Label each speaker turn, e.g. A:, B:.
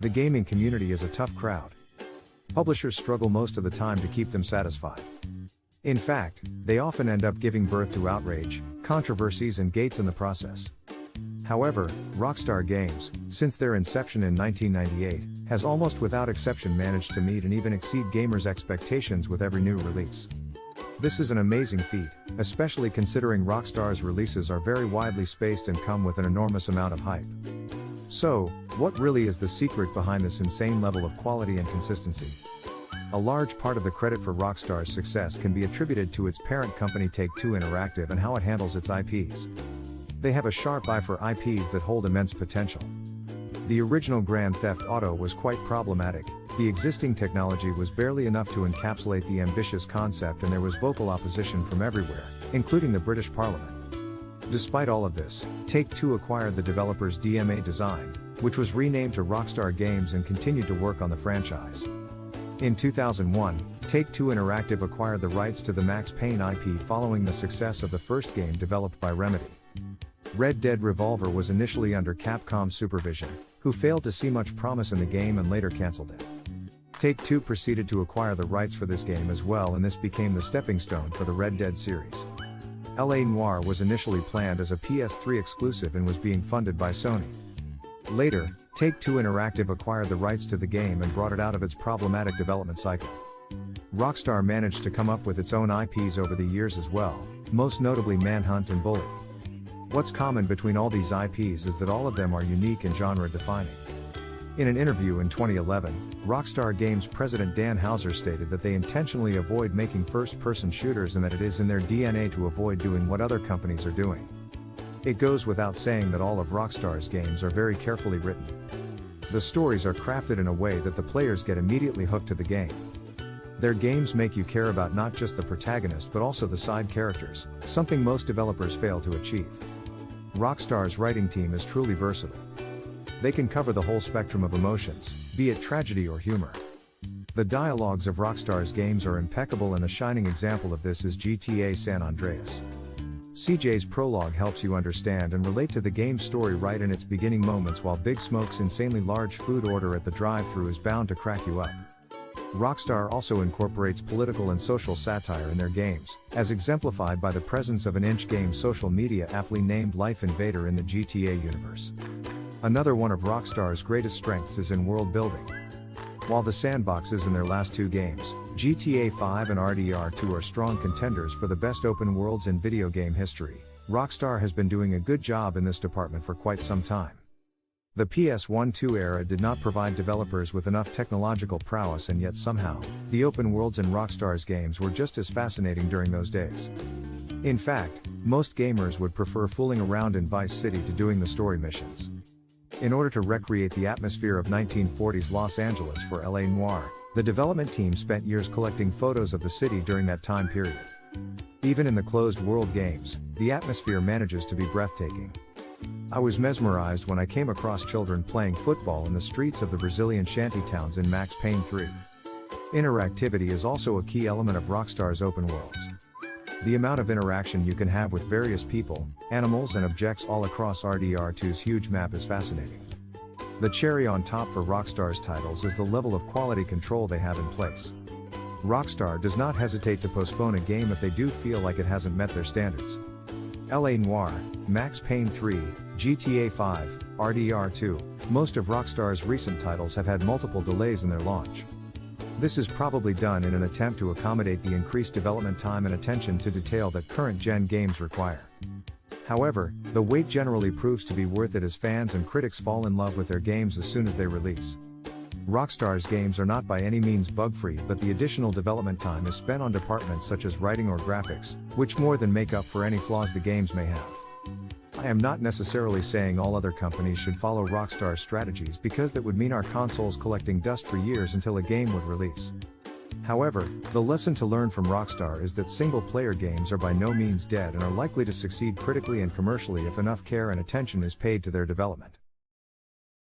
A: The gaming community is a tough crowd. Publishers struggle most of the time to keep them satisfied. In fact, they often end up giving birth to outrage, controversies and gates in the process. However, Rockstar Games, since their inception in 1998, has almost without exception managed to meet and even exceed gamers' expectations with every new release. This is an amazing feat, especially considering Rockstar's releases are very widely spaced and come with an enormous amount of hype. So, what really is the secret behind this insane level of quality and consistency? A large part of the credit for Rockstar's success can be attributed to its parent company Take-Two Interactive and how it handles its IPs. They have a sharp eye for IPs that hold immense potential. The original Grand Theft Auto was quite problematic. The existing technology was barely enough to encapsulate the ambitious concept, and there was vocal opposition from everywhere, including the British Parliament. Despite all of this, Take-Two acquired the developer's DMA design, which was renamed to Rockstar Games, and continued to work on the franchise. In 2001, Take-Two Interactive acquired the rights to the Max Payne IP following the success of the first game developed by Remedy. Red Dead Revolver was initially under Capcom's supervision, who failed to see much promise in the game and later cancelled it. Take-Two proceeded to acquire the rights for this game as well, and this became the stepping stone for the Red Dead series. L.A. Noire was initially planned as a PS3 exclusive and was being funded by Sony. Later, Take-Two Interactive acquired the rights to the game and brought it out of its problematic development cycle. Rockstar managed to come up with its own IPs over the years as well, most notably Manhunt and Bully. What's common between all these IPs is that all of them are unique and genre-defining. In an interview in 2011, Rockstar Games president Dan Houser stated that they intentionally avoid making first-person shooters and that it is in their DNA to avoid doing what other companies are doing. It goes without saying that all of Rockstar's games are very carefully written. The stories are crafted in a way that the players get immediately hooked to the game. Their games make you care about not just the protagonist but also the side characters, something most developers fail to achieve. Rockstar's writing team is truly versatile. They can cover the whole spectrum of emotions, be it tragedy or humor. The dialogues of Rockstar's games are impeccable, and a shining example of this is GTA San Andreas. CJ's prologue helps you understand and relate to the game's story right in its beginning moments, while Big Smoke's insanely large food order at the drive-thru is bound to crack you up. Rockstar also incorporates political and social satire in their games, as exemplified by the presence of an in-game social media aptly named Life Invader in the GTA universe. Another one of Rockstar's greatest strengths is in world building. While the sandboxes in their last two games, GTA 5 and RDR2, are strong contenders for the best open worlds in video game history, Rockstar has been doing a good job in this department for quite some time. The PS1-2 era did not provide developers with enough technological prowess, and yet somehow, the open worlds in Rockstar's games were just as fascinating during those days. In fact, most gamers would prefer fooling around in Vice City to doing the story missions. In order to recreate the atmosphere of 1940s Los Angeles for L.A. Noire, the development team spent years collecting photos of the city during that time period. Even in the closed-world games, the atmosphere manages to be breathtaking. I was mesmerized when I came across children playing football in the streets of the Brazilian shantytowns in Max Payne 3. Interactivity is also a key element of Rockstar's open worlds. The amount of interaction you can have with various people, animals and objects all across RDR2's huge map is fascinating. The cherry on top for Rockstar's titles is the level of quality control they have in place. Rockstar does not hesitate to postpone a game if they do feel like it hasn't met their standards. L.A. Noire, Max Payne 3, GTA 5, RDR2, most of Rockstar's recent titles have had multiple delays in their launch. This is probably done in an attempt to accommodate the increased development time and attention to detail that current-gen games require. However, the wait generally proves to be worth it, as fans and critics fall in love with their games as soon as they release. Rockstar's games are not by any means bug-free, but the additional development time is spent on departments such as writing or graphics, which more than make up for any flaws the games may have. I am not necessarily saying all other companies should follow Rockstar's strategies, because that would mean our consoles collecting dust for years until a game would release. However, the lesson to learn from Rockstar is that single-player games are by no means dead and are likely to succeed critically and commercially if enough care and attention is paid to their development.